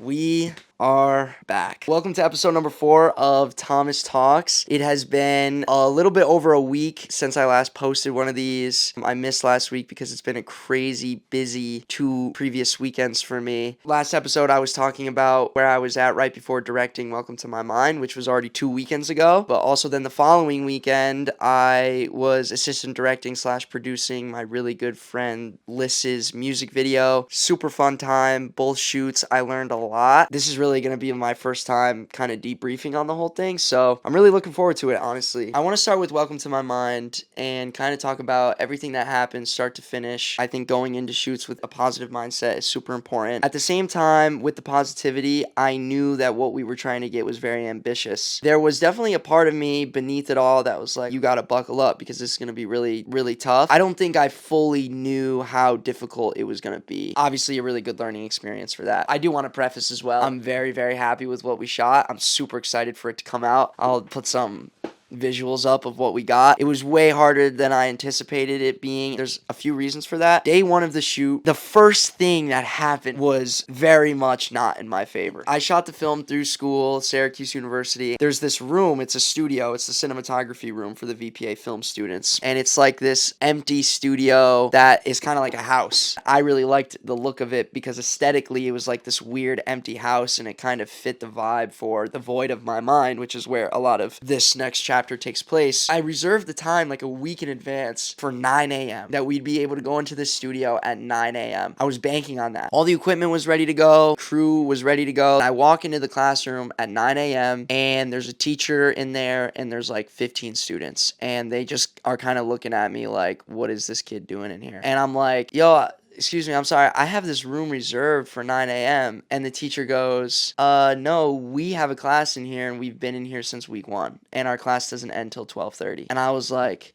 We are back. Welcome to episode number 4 of Thomas Talks. It has been a little bit over a week since I last posted one of these. I missed last week because it's been a crazy busy 2 previous weekends for me. Last episode I was talking about where I was at right before directing Welcome to My Mind, which was already 2 weekends ago. But also then the following weekend I was assistant directing / producing my really good friend Liss's music video. Super fun time, both shoots. I learned a lot. This is really going to be my first time kind of debriefing on the whole thing, so I'm really looking forward to it, honestly. I want to start with Welcome to My Mind and kind of talk about everything that happened start to finish. I think going into shoots with a positive mindset is super important. At the same time, with the positivity, I knew that what we were trying to get was very ambitious. There was definitely a part of me beneath it all that was like, you got to buckle up because this is going to be really, really tough. I don't think I fully knew how difficult it was going to be. Obviously, a really good learning experience for that. I do want to preface as well, I'm very, very happy with what we shot. I'm super excited for it to come out. I'll put some visuals up of what we got. It was way harder than I anticipated it being. There's a few reasons for that. Day one of the shoot, the first thing that happened was very much not in my favor. I shot the film through school, Syracuse University. There's this room, it's a studio, it's the cinematography room for the VPA film students. And it's like this empty studio that is kind of like a house. I really liked the look of it because aesthetically it was like this weird empty house and it kind of fit the vibe for the void of my mind, which is where a lot of this next chapter takes place. I reserved the time like a week in advance for 9 a.m. that we'd be able to go into the studio at 9 a.m. I was banking on that. All the equipment was ready to go. Crew was ready to go. I walk into the classroom at 9 a.m. and there's a teacher in there and there's like 15 students and they just are kind of looking at me like, what is this kid doing in here? And I'm like, yo, excuse me, I'm sorry, I have this room reserved for 9 a.m. And the teacher goes, no, we have a class in here and we've been in here since week 1. And our class doesn't end till 12:30. And I was like,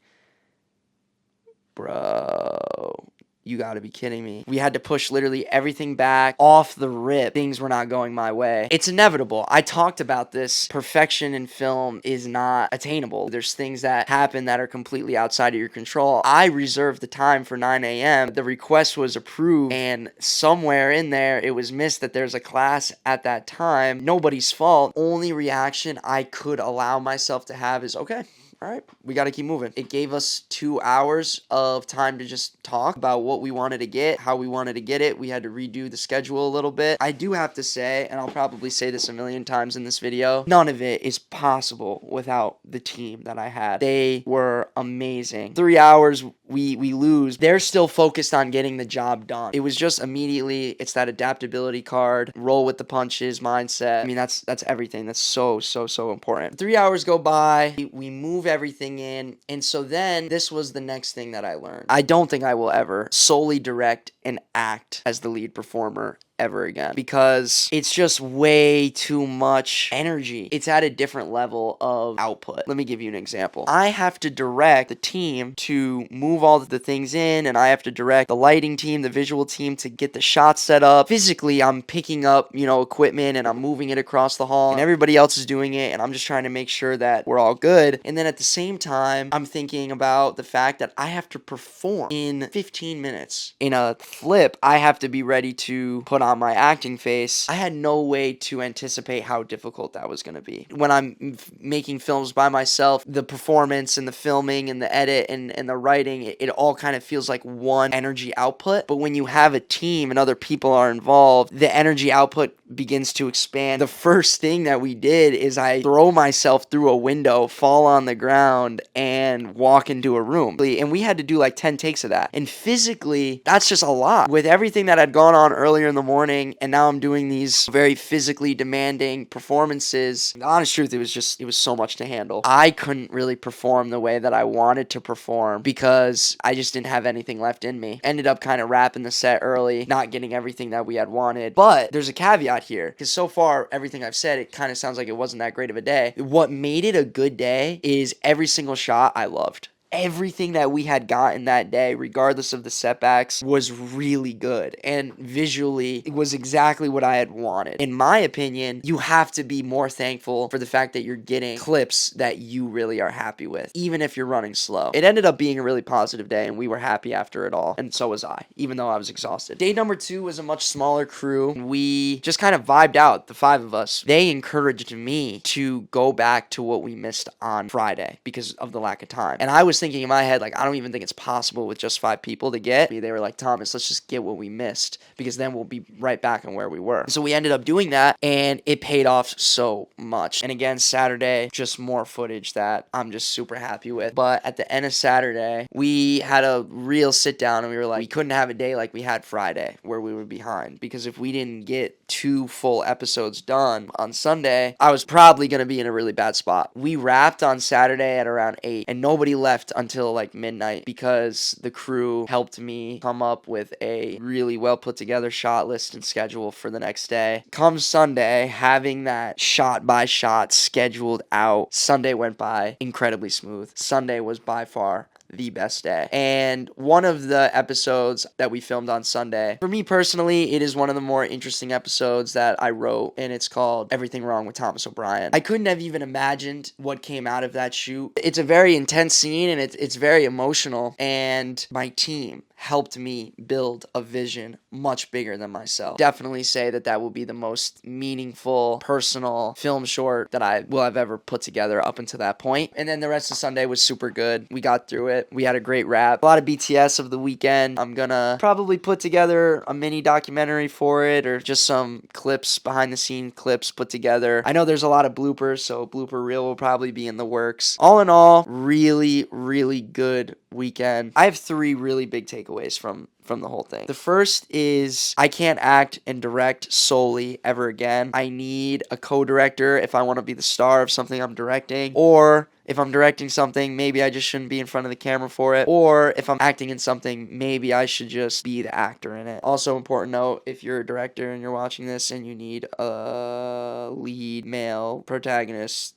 bro, you gotta be kidding me. We had to push literally everything back off the rip. Things were not going my way. It's inevitable. I talked about this. Perfection in film is not attainable. There's things that happen that are completely outside of your control. I reserved the time for 9 a.m. The request was approved and somewhere in there it was missed that there's a class at that time. Nobody's fault. Only reaction I could allow myself to have is, okay, all right, we got to keep moving. It gave us 2 hours of time to just talk about what we wanted to get, how we wanted to get it. We had to redo the schedule a little bit. I do have to say, and I'll probably say this a million times in this video, none of it is possible without the team that I had. They were amazing. 3 hours we lose. They're still focused on getting the job done. It was just immediately, it's that adaptability card, roll with the punches mindset. I mean, that's everything. That's so important. 3 hours go by. We move everything in. And so then this was the next thing that I learned. I don't think I will ever solely direct and act as the lead performer ever again because it's just way too much energy. It's at a different level of output. Let me give you an example. I have to direct the team to move all of the things in, and I have to direct the lighting team, the visual team to get the shots set up. Physically, I'm picking up, equipment and I'm moving it across the hall and everybody else is doing it and I'm just trying to make sure that we're all good. And then at the same time, I'm thinking about the fact that I have to perform in 15 minutes. In a flip, I have to be ready to put on my acting face. I had no way to anticipate how difficult that was going to be. When I'm making films by myself, the performance and the filming and the edit and the writing, it all kind of feels like one energy output. But when you have a team and other people are involved, the energy output begins to expand. The first thing that we did is I throw myself through a window, fall on the ground, and walk into a room. And we had to do like 10 takes of that. And physically, that's just a lot. With everything that had gone on earlier in the morning, and now I'm doing these very physically demanding performances, the honest truth, it was so much to handle. I couldn't really perform the way that I wanted to perform because I just didn't have anything left in me. Ended up kind of wrapping the set early, not getting everything that we had wanted. But there's a caveat here, because so far, everything I've said, it kind of sounds like it wasn't that great of a day. What made it a good day is every single shot I loved. everything that we had gotten that day, regardless of the setbacks, was really good. And visually, it was exactly what I had wanted. In my opinion, you have to be more thankful for the fact that you're getting clips that you really are happy with, even if you're running slow. It ended up being a really positive day, and we were happy after it all. And so was I, even though I was exhausted. Day number 2 was a much smaller crew. We just kind of vibed out, the 5 of us. They encouraged me to go back to what we missed on Friday because of the lack of time. And I was thinking in my head, like, I don't even think it's possible with just 5 people to get. They were like, Thomas, let's just get what we missed because then we'll be right back on where we were. So we ended up doing that, and it paid off so much. And again, Saturday, just more footage that I'm just super happy with. But at the end of Saturday, we had a real sit down, and we were like, we couldn't have a day like we had Friday where we were behind, because if we didn't get 2 full episodes done on Sunday, I was probably going to be in a really bad spot. We wrapped on Saturday at around 8, and nobody left until like midnight because the crew helped me come up with a really well put together shot list and schedule for the next day. Come Sunday, having that shot by shot scheduled out, Sunday went by incredibly smooth. Sunday was by far the best day. And one of the episodes that we filmed on Sunday, for me personally, it is one of the more interesting episodes that I wrote, and it's called Everything Wrong with Thomas O'Brien. I couldn't have even imagined what came out of that shoot. It's a very intense scene, and it's very emotional, and my team helped me build a vision much bigger than myself. Definitely say that will be the most meaningful, personal film short that I will have ever put together up until that point. And then the rest of Sunday was super good. We got through it. We had a great wrap. A lot of BTS of the weekend. I'm gonna probably put together a mini documentary for it, or just some clips, behind the scene clips put together. I know there's a lot of bloopers, so blooper reel will probably be in the works. All in all, really, really good weekend. I have 3 really big takeaways from the whole thing. The first is I can't act and direct solely ever again. I need a co-director if I want to be the star of something I'm directing, or if I'm directing something, maybe I just shouldn't be in front of the camera for it, or if I'm acting in something, maybe I should just be the actor in it. Also, important note, if you're a director and you're watching this and you need a lead male protagonist,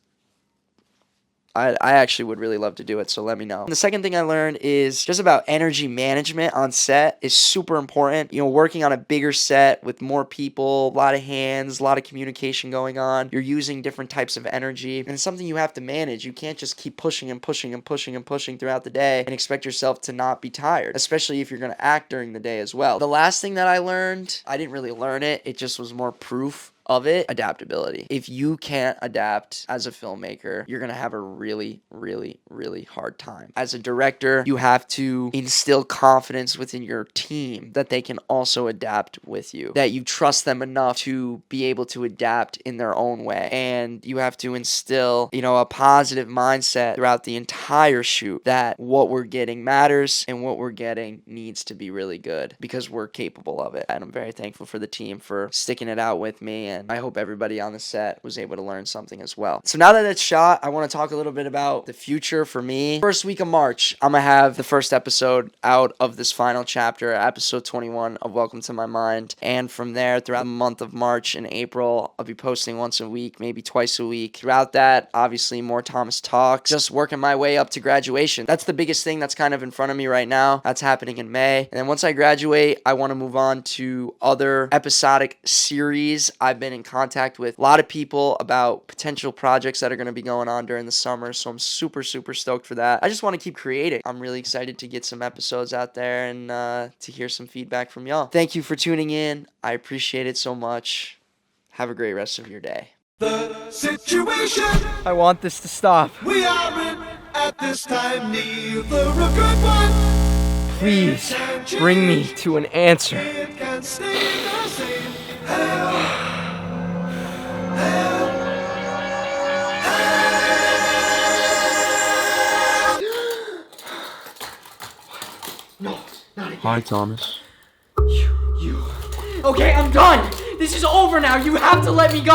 I actually would really love to do it, so let me know. And the second thing I learned is just about energy management on set is super important. You know, working on a bigger set with more people, a lot of hands, a lot of communication going on. You're using different types of energy, and it's something you have to manage. You can't just keep pushing and pushing and pushing and pushing throughout the day and expect yourself to not be tired, especially if you're going to act during the day as well. The last thing that I learned, I didn't really learn it. It just was more proof of it, adaptability. If you can't adapt as a filmmaker, you're gonna have a really, really, really hard time. As a director, you have to instill confidence within your team that they can also adapt with you, that you trust them enough to be able to adapt in their own way. And you have to instill, a positive mindset throughout the entire shoot that what we're getting matters and what we're getting needs to be really good because we're capable of it. And I'm very thankful for the team for sticking it out with me, and I hope everybody on the set was able to learn something as well. So now that it's shot, I want to talk a little bit about the future for me. First week of March, I'm going to have the first episode out of this final chapter, episode 21 of Welcome to My Mind. And from there, throughout the month of March and April, I'll be posting once a week, maybe twice a week. Throughout that, obviously more Thomas Talks, just working my way up to graduation. That's the biggest thing that's kind of in front of me right now. That's happening in May. And then once I graduate, I want to move on to other episodic series. I've been in contact with a lot of people about potential projects that are going to be going on during the summer, so I'm super, super stoked for that. I just want to keep creating. I'm really excited to get some episodes out there and to hear some feedback from y'all. Thank you for tuning in. I appreciate it so much. Have a great rest of your day. The situation I want this to stop. we are in at this time, neither a good one. Please bring me to an answer. It can stay the same. Help. Help. No, not again. Hi, Thomas. You. Okay, I'm done. This is over now. You have to let me go.